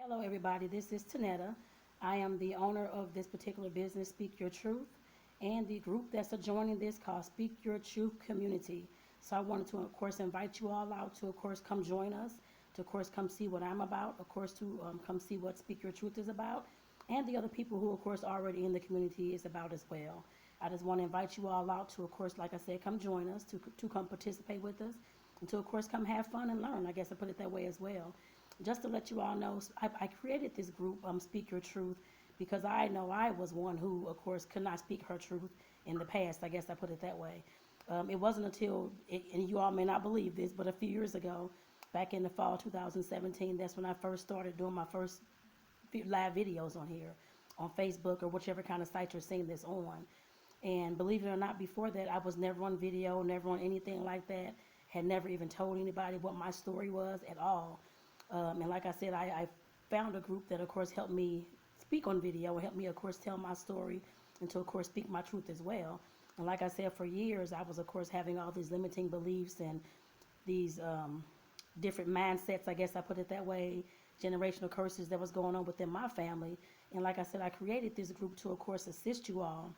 Hello, everybody. This is Tonetta. I am the owner of this particular business, Speak Your Truth, and the group that's adjoining this called Speak Your Truth Community. So I wanted to, of course, invite you all out to, of course, come join us, to, of course, come see what I'm about, of course, to come see what Speak Your Truth is about, and the other people who, of course, already in the community is about as well. I just want to invite you all out to, of course, like I said, come join us, to come participate with us, and to, of course, come have fun and learn. I guess I put it that way as well. Just to let you all know, I created this group, Speak Your Truth, because I know I was one who, of course, could not speak her truth in the past. I guess I put it that way. It wasn't until, and you all may not believe this, but a few years ago, back in the fall 2017, that's when I first started doing my first live videos on here, on Facebook or whichever kind of site you're seeing this on. And believe it or not, before that, I was never on video, never on anything like that, had never even told anybody what my story was at all. And like I said, I found a group that, of course, helped me speak on video and helped me, of course, tell my story and to, of course, speak my truth as well. And like I said, for years, I was, of course, having all these limiting beliefs and these different mindsets, I guess I put it that way, generational curses that was going on within my family. And like I said, I created this group to, of course, assist you all,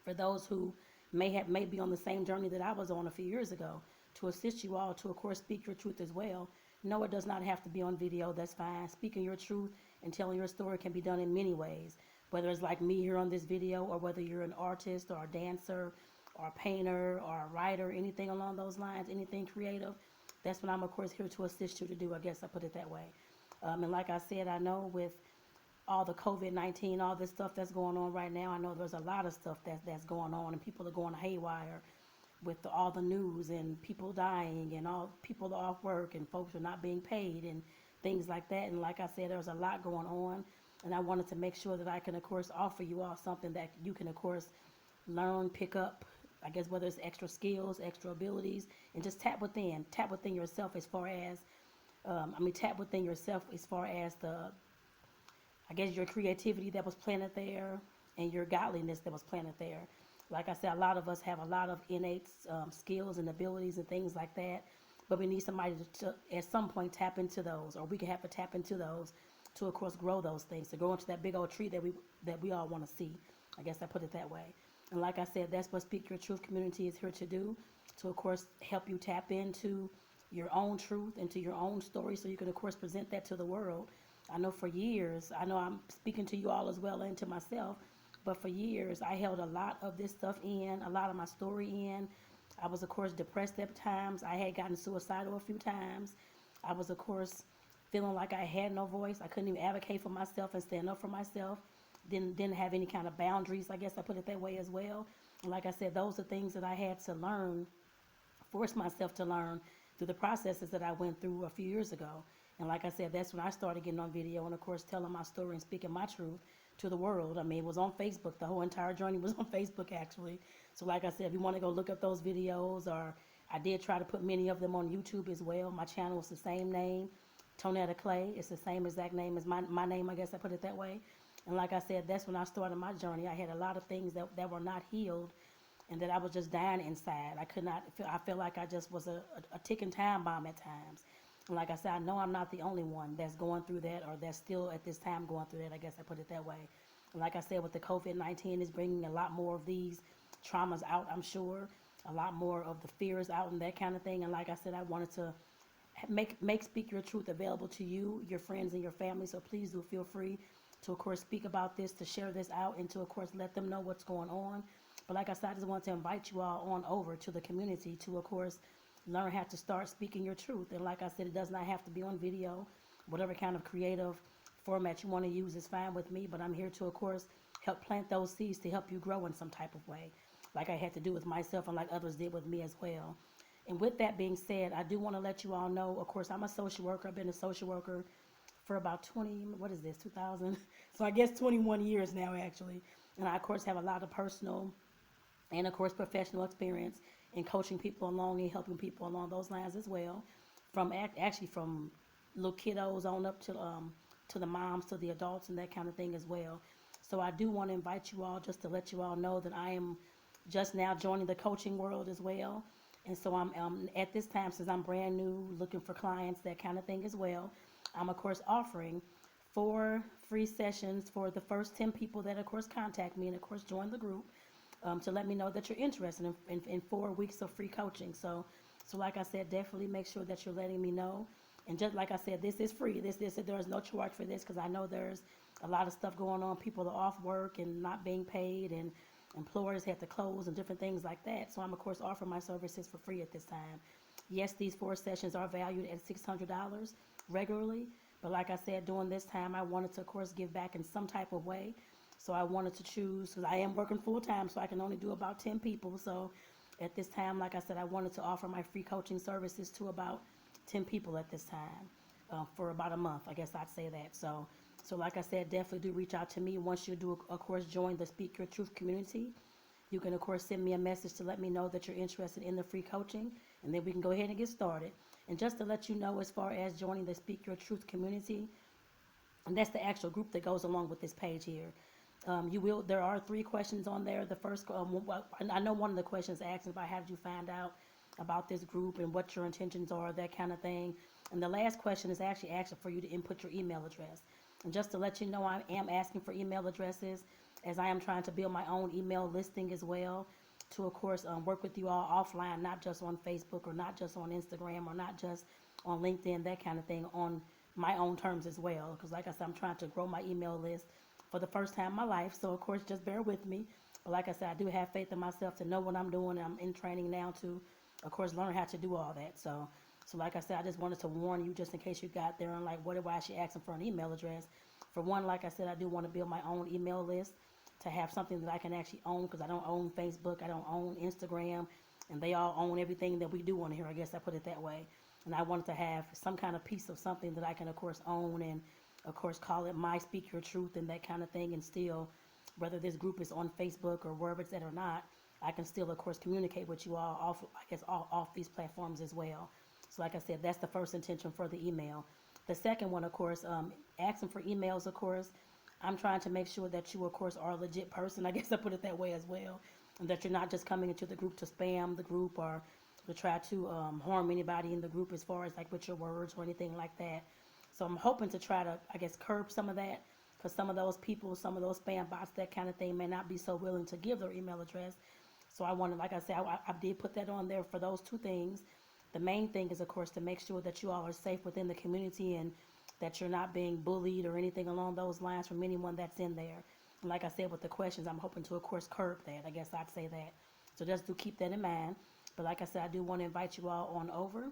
for those who may be on the same journey that I was on a few years ago, to assist you all to, of course, speak your truth as well. No, it does not have to be on video. That's fine. Speaking your truth and telling your story can be done in many ways, whether it's like me here on this video, or whether you're an artist or a dancer or a painter or a writer, anything along those lines, anything creative. That's what I'm, of course, here to assist you to do. I guess I put it that way. And like I said, I know with all the COVID-19, all this stuff that's going on right now, I know there's a lot of stuff that's going on, and people are going haywire with all the news and people dying and all people are off work and folks are not being paid and things like that. And like I said, there's a lot going on, and I wanted to make sure that I can, of course, offer you all something that you can, of course, learn, pick up, I guess, whether it's extra skills, extra abilities, and just tap within yourself as far as, tap within yourself as far as I guess, your creativity that was planted there and your godliness that was planted there. Like I said, a lot of us have a lot of innate skills and abilities and things like that, but we need somebody to at some point tap into those, or we can have to tap into those to, of course, grow those things, to grow into that big old tree that we all want to see. I guess I put it that way. And like I said, that's what Speak Your Truth community is here to do, to, of course, help you tap into your own truth, into your own story, so you can, of course, present that to the world. I know for years, I know I'm speaking to you all as well and to myself, but for years I held a lot of this stuff in, a lot of my story in. I was, of course, depressed at times. I had gotten suicidal a few times. I was, of course, feeling like I had no voice. I couldn't even advocate for myself and stand up for myself. Didn't have any kind of boundaries, I guess I put it that way as well. And like I said, those are things that I had to learn, force myself to learn through the processes that I went through a few years ago. And like I said, that's when I started getting on video and, of course, telling my story and speaking my truth to the world. I mean, it was on Facebook. The whole entire journey was on Facebook, actually. So like I said, if you want to go look up those videos, or I did try to put many of them on YouTube as well. My channel is the same name, Tonettaclay. It's the same exact name as my name, I guess I put it that way. And like I said, that's when I started my journey. I had a lot of things that were not healed, and that I was just dying inside. I could not feel, I felt like I just was a ticking time bomb at times. And like I said, I know I'm not the only one that's going through that, or that's still at this time going through that. I guess I put it that way. And like I said, with the COVID-19, is bringing a lot more of these traumas out, I'm sure. A lot more of the fears out and that kind of thing. And like I said, I wanted to make Speak Your Truth available to you, your friends, and your family. So please do feel free to, of course, speak about this, to share this out, and to, of course, let them know what's going on. But like I said, I just want to invite you all on over to the community to, of course, learn how to start speaking your truth. And like I said, it does not have to be on video. Whatever kind of creative format you want to use is fine with me, but I'm here to, of course, help plant those seeds to help you grow in some type of way, like I had to do with myself and like others did with me as well. And with that being said, I do want to let you all know, of course, I'm a social worker. I've been a social worker for about 2000? So I guess 21 years now, actually. And I, of course, have a lot of personal and, of course, professional experience in coaching people along and helping people along those lines as well. From little kiddos on up to the moms, to the adults, and that kind of thing as well. So I do want to invite you all, just to let you all know that I am just now joining the coaching world as well. And so I'm at this time, since I'm brand new, looking for clients, that kind of thing as well. I'm, of course, offering 4 free sessions for the first 10 people that, of course, contact me and, of course, join the group, to let me know that you're interested in 4 weeks of free coaching. So like I said, definitely make sure that you're letting me know. And just like I said, this is free. There is no charge for this, because I know there's a lot of stuff going on. People are off work and not being paid, and employers have to close and different things like that. So I'm, of course, offering my services for free at this time. Yes, these 4 sessions are valued at $600 regularly. But like I said, during this time, I wanted to, of course, give back in some type of way. So I wanted to choose, because I am working full time, so I can only do about 10 people. So at this time, like I said, I wanted to offer my free coaching services to about 10 people at this time, for about a month. I guess I'd say that. So like I said, definitely do reach out to me. Once you do, of course, join the Speak Your Truth community, you can, of course, send me a message to let me know that you're interested in the free coaching, and then we can go ahead and get started. And just to let you know, as far as joining the Speak Your Truth community, and that's the actual group that goes along with this page here. There are 3 questions on there. The first, I know one of the questions asking about how did you find out about this group and what your intentions are, that kind of thing. And the last question is actually asking for you to input your email address. And just to let you know, I am asking for email addresses, as I am trying to build my own email listing as well, to, of course, work with you all offline, not just on Facebook or not just on Instagram or not just on LinkedIn, that kind of thing, on my own terms as well. Because like I said, I'm trying to grow my email list for the first time in my life. So, of course, just bear with me. But like I said, I do have faith in myself to know what I'm doing. I'm in training now to, of course, learn how to do all that. So like I said, I just wanted to warn you, just in case you got there and like, why is she asking for an email address? For one, like I said, I do want to build my own email list to have something that I can actually own, because I don't own Facebook, I don't own Instagram, and they all own everything that we do on here. I guess I put it that way. And I wanted to have some kind of piece of something that I can, of course, own, and, of course, call it my Speak Your Truth and that kind of thing. And still, whether this group is on Facebook or wherever it's at or not, I can still, of course, communicate with you all off these platforms as well. So like I said, that's the first intention for the email. The second one, of course, asking for emails, of course, I'm trying to make sure that you, of course, are a legit person. I guess I put it that way as well. And that you're not just coming into the group to spam the group or to try to harm anybody in the group as far as like with your words or anything like that. So I'm hoping to try to, I guess, curb some of that, because some of those people, some of those spam bots, that kind of thing, may not be so willing to give their email address. So I wanted, like I said, I did put that on there for those 2 things. The main thing is, of course, to make sure that you all are safe within the community and that you're not being bullied or anything along those lines from anyone that's in there. And like I said, with the questions, I'm hoping to, of course, curb that. I guess I'd say that. So just do keep that in mind. But like I said, I do want to invite you all on over.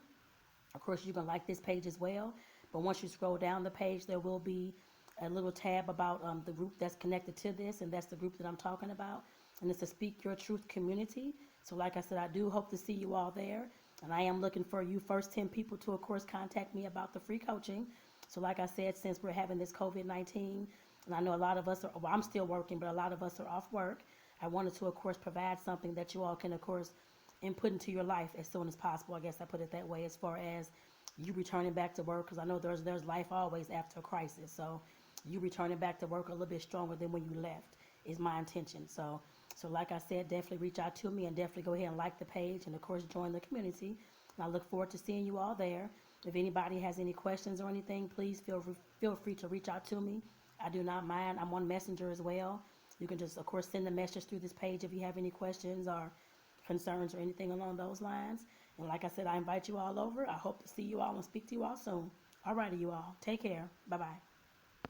Of course, you can like this page as well. But once you scroll down the page, there will be a little tab about the group that's connected to this, and that's the group that I'm talking about. And it's the Speak Your Truth community. So like I said, I do hope to see you all there. And I am looking for you first 10 people to, of course, contact me about the free coaching. So like I said, since we're having this COVID-19, and I know a lot of us are, well, I'm still working, but a lot of us are off work, I wanted to, of course, provide something that you all can, of course, input into your life as soon as possible. I guess I put it that way, as far as you returning back to work, because I know there's life always after a crisis. So you returning back to work a little bit stronger than when you left is my intention. So like I said, definitely reach out to me and definitely go ahead and like the page and, of course, join the community. And I look forward to seeing you all there. If anybody has any questions or anything, please feel free to reach out to me. I do not mind. I'm on Messenger as well. You can just, of course, send a message through this page if you have any questions or concerns or anything along those lines. And like I said, I invite you all over. I hope to see you all and speak to you all soon. All righty, you all. Take care. Bye-bye.